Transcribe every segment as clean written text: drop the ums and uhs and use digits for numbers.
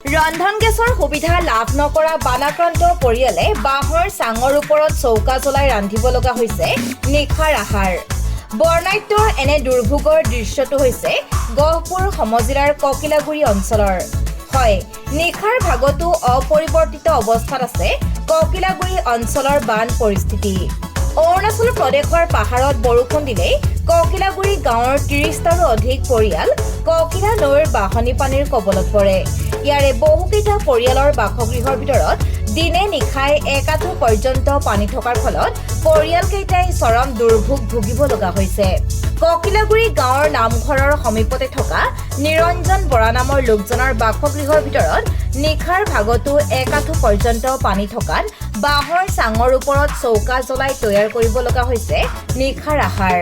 ৰন্ধন গেছৰ সুবিধা লাভ নকৰা বানাক্ৰান্ত পৰিয়ালে বাঁহৰ চাঙৰ ওপৰত চৌকা জ্বলাই ৰান্ধিব লগা হৈছে নিশাৰ আহাৰ। বৰ্ণাঢ্য এনে দুৰ্ভোগৰ দৃশ্যটো হৈছে গহপুৰ সমজিলাৰ ককিলাগুৰি অঞ্চলৰ। হয়, নিশাৰ ভাগতো অপৰিৱৰ্তিত অৱস্থাত আছে ককিলাগুৰি অঞ্চলৰ বান পৰিস্থিতি। অৰুণাচল প্ৰদেশৰ পাহাৰত বৰষুণ দিলেই ককিলাগুৰি গাঁৱৰ ৩০টাৰো অধিক পৰিয়াল ককিলা নৈৰ বাঢ়নী পানীৰ কবলত পৰে। ইয়াৰে বহুকেইটা পৰিয়ালৰ বাসগৃহৰ ভিতৰত দিনে নিশাই একাঠু পৰ্যন্ত পানী থকাৰ ফলত পৰিয়ালকেইটাই চৰম দুৰ্ভোগ ভুগিব লগা হৈছে। ককিলাগুৰি গাঁৱৰ নামঘৰৰ সমীপতে থকা নিৰঞ্জন বৰা নামৰ লোকজনৰ বাসগৃহৰ ভিতৰত নিশাৰ ভাগতো একাঠু পৰ্যন্ত পানী থকাত বাঁহৰ চাঙৰ ওপৰত চৌকা জ্বলাই তৈয়াৰ কৰিব লগা হৈছে নিশাৰ আহাৰ।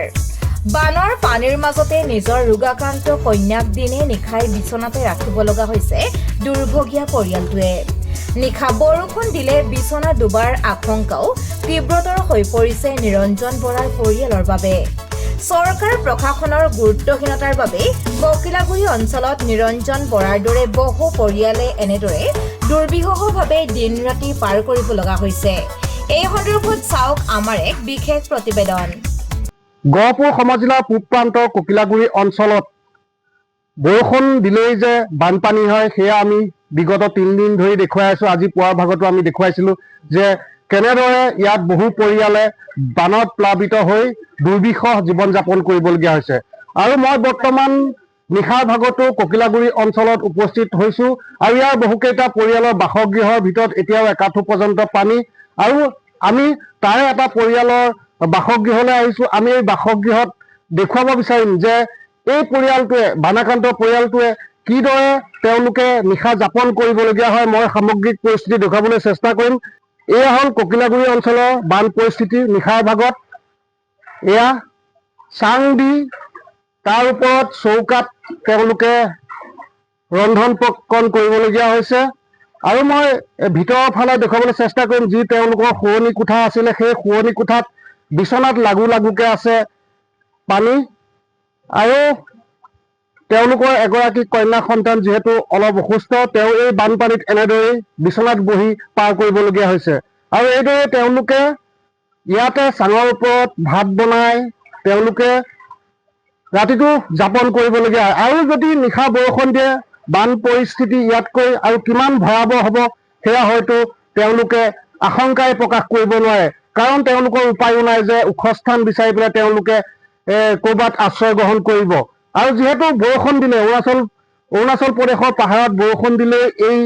বানৰ পানীৰ মাজতে নিজৰ ৰোগাক্ৰান্ত কন্যাক দিনে নিশাই বিচনাতে ৰাখিব লগা হৈছে দুৰ্ভগীয়া পৰিয়ালটোৱে। নিশা বৰষুণ দিলে বিচনা ডুবাৰ আশংকাও তীব্ৰতৰ হৈ পৰিছে নিৰঞ্জন বৰাৰ পৰিয়ালৰ বাবে। চৰকাৰ প্ৰশাসনৰ গুৰুত্বহীনতাৰ বাবে ককিলাগুৰি অঞ্চলত নিৰঞ্জন বৰাৰ দৰে বহু পৰিয়ালে এনেদৰে দুৰ্বিষহভাৱে দিন ৰাতি পাৰ কৰিব লগা হৈছে। এই সন্দৰ্ভত চাওক আমাৰ এক বিশেষ প্ৰতিবেদন। গহপুৰ সমজিলাৰ পূব প্ৰান্তৰ ককিলাগুৰি অঞ্চলত বৰষুণ দিলেই যে বানপানী হয় সেয়া আমি বিগত ৩ দিন ধৰি দেখুৱাই আছো। আজি পুৱাৰ ভাগতো আমি দেখুৱাইছিলো যে কেনেদৰে ইয়াত বহু পৰিয়ালে বানত প্লাবিত হৈ দুৰ্বিষহ জীৱন যাপন কৰিবলগীয়া হৈছে। আৰু মই বৰ্তমান নিশাৰ ভাগতো ককিলাগুৰি অঞ্চলত উপস্থিত হৈছো আৰু ইয়াৰ বহুকেইটা পৰিয়ালৰ বাসগৃহৰ ভিতৰত এতিয়াও একাঠু পৰ্যন্ত পানী। আৰু আমি তাৰে এটা পৰিয়ালৰ বাসগৃহলৈ আহিছো। আমি এই বাসগৃহত দেখুৱাব বিচাৰিম যে এই পৰিয়ালটোৱে বানাক্ৰান্ত পৰিয়ালটোৱে কিদৰে তেওঁলোকে নিশা যাপন কৰিবলগীয়া হয়। মই সামগ্ৰিক পৰিস্থিতি দেখুৱাবলৈ চেষ্টা কৰিম। এয়া হ'ল ককিলাগুৰি অঞ্চলৰ বান পৰিস্থিতি নিশাৰ ভাগত। এয়া চাং দি তাৰ ওপৰত চৌকাত তেওঁলোকে ৰন্ধন প্ৰকৰণ কৰিবলগীয়া হৈছে। আৰু মই ভিতৰৰ ফালে দেখুৱাবলৈ চেষ্টা কৰিম যি তেওঁলোকৰ শোৱনি কোঠা আছিলে সেই শোৱনি কোঠাত বিচনাত লাগু লাগুকে আছে পানী। আৰু তেওঁলোকৰ এগৰাকী কন্যা সন্তান যিহেতু অলপ অসুস্থ, তেওঁ এই বানপানীত এনেদৰেই বিচনাত বহি পাৰ কৰিবলগীয়া হৈছে। আৰু এইদৰে তেওঁলোকে ইয়াতে চাঙৰ ওপৰত ভাত বনাই তেওঁলোকে ৰাতিটো যাপন কৰিবলগীয়া হয়। আৰু যদি নিশা বৰষুণ দিয়ে বান পৰিস্থিতি ইয়াতকৈ আৰু কিমান ভয়াৱহ হ'ব সেয়া হয়তো তেওঁলোকে আশংকাই প্ৰকাশ কৰিব নোৱাৰে। কাৰণ তেওঁলোকৰ উপায়ো নাই যে ওখ স্থান বিচাৰি পেলাই তেওঁলোকে ক'ৰবাত আশ্ৰয় গ্ৰহণ কৰিব। আৰু যিহেতু বৰষুণ দিলে অৰুণাচল প্ৰদেশৰ পাহাৰত বৰষুণ দিলে এই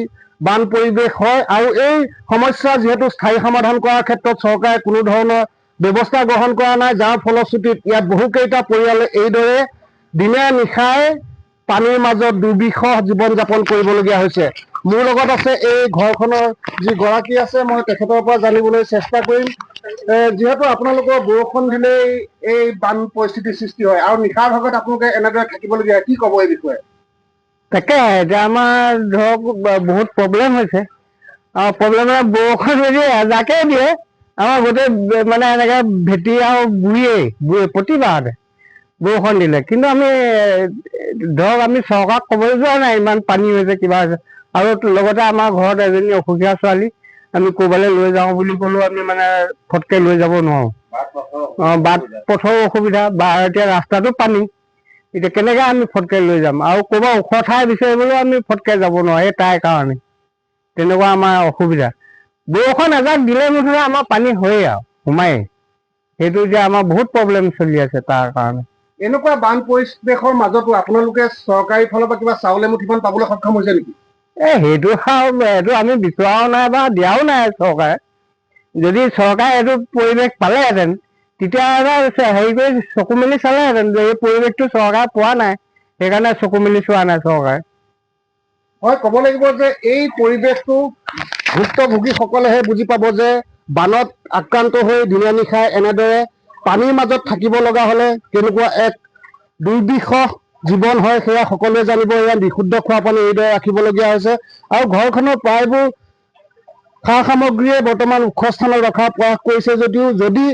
বান পৰিৱেশ হয়। আৰু এই সমস্যা যিহেতু স্থায়ী সমাধান কৰাৰ ক্ষেত্ৰত চৰকাৰে কোনো ধৰণৰ ব্যৱস্থা গ্ৰহণ কৰা নাই, যাৰ ফলশ্ৰুতিত ইয়াত বহুকেইটা পৰিয়ালে এইদৰে দিনে নিশাই পানীৰ মাজত দুৰ্বিষহ জীৱন যাপন কৰিবলগীয়া হৈছে। মোৰ লগত আছে এই ঘৰখনৰ যি গৰাকী আছে, মই তেখেতৰ পৰা জানিবলৈ চেষ্টা কৰিম। যিহেতু আপোনালোকৰ বৰষুণ দিলেই এই বান পৰিস্থিতিৰ সৃষ্টি হয় আৰু নিশাৰ ভাগত আপোনালোকে এনেদৰে থাকিবলগীয়া হয়, কি ক'ব এই বিষয়ে? তাকে এতিয়া আমাৰ ধৰক বহুত প্ৰব্লেম হৈছে। আৰু প্ৰব্লেম বৰষুণ যদি এজাকে দিয়ে আমাৰ গোটেই মানে এনেকে ভেটি আৰু বুঢ়িয়ে প্ৰতিবাৰতে বৰষুণ দিলে। কিন্তু আমি ধৰক আমি চৰকাৰক ক'বলৈ যোৱা নাই ইমান পানী হৈছে কিবা হৈছে। আৰু লগতে আমাৰ ঘৰত এজনী অসুখীয়া ছোৱালী, আমি ক'ৰবালৈ লৈ যাওঁ বুলি ক'লেও আমি মানে ফটকে লৈ যাব নোৱাৰো। বাট পথৰো অসুবিধা বা এতিয়া ৰাস্তাটো পানী, এতিয়া কেনেকে আমি ফটকে লৈ যাম। আৰু ক'ৰবাত ওখ ঠাই বিচাৰিবলৈও আমি ফটকে যাব নোৱাৰো এই তাইৰ কাৰণে। তেনেকুৱা আমাৰ অসুবিধা। বৰষুণ এজাক দিলে মুঠতে আমাৰ পানী হয়েই আৰু সোমায়েই। সেইটো এতিয়া আমাৰ বহুত প্ৰব্লেম চলি আছে তাৰ কাৰণে। এনেকুৱা বান পৰিৱেশৰ মাজতো আপোনালোকে চৰকাৰী ফালৰ পৰা কিবা চাউল এমুঠিমান পাবলৈ সক্ষম হৈছে নেকি? সেইটো আমি বিচৰাও নাই বা দিয়াও নাই চৰকাৰে। যদি চৰকাৰে এইটো পৰিৱেশ পালেহেঁতেন তেতিয়া হেৰি কৰি চকু মেলি চালেহেঁতেন যে এই পৰিৱেশটো চৰকাৰে পোৱা নাই, সেইকাৰণে চকু মেলি চোৱা নাই চৰকাৰে। হয়, ক'ব লাগিব যে এই পৰিৱেশটো ভুক্তভোগীসকলেহে বুজি পাব যে বানত আক্ৰান্ত হৈ দিনে নিশাই এনেদৰে পানীৰ মাজত থাকিব লগা হ'লে কেনেকুৱা এক দুৰ্বিষহ জীৱন হয় সেয়া সকলোৱে জানিব। এয়া বিশুদ্ধ খোৱা পানী এইদৰে ৰাখিবলগীয়া হৈছে। আৰু ঘৰখনৰ প্ৰায়বোৰ সা সামগ্ৰীয়ে বৰ্তমান ওখ স্থানত ৰখাৰ প্ৰয়াস কৰিছে যদিও যদি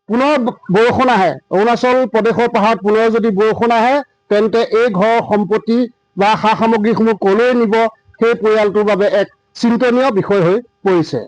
পুনৰ বৰষুণ আহে, অৰুণাচল প্ৰদেশৰ পাহাৰত পুনৰ যদি বৰষুণ আহে তেন্তে এই ঘৰৰ সম্পত্তি বা সা সামগ্ৰীসমূহ কলৈ নিব সেই পৰিয়ালটোৰ বাবে এক চিন্তনীয় বিষয় হৈ পৰিছে।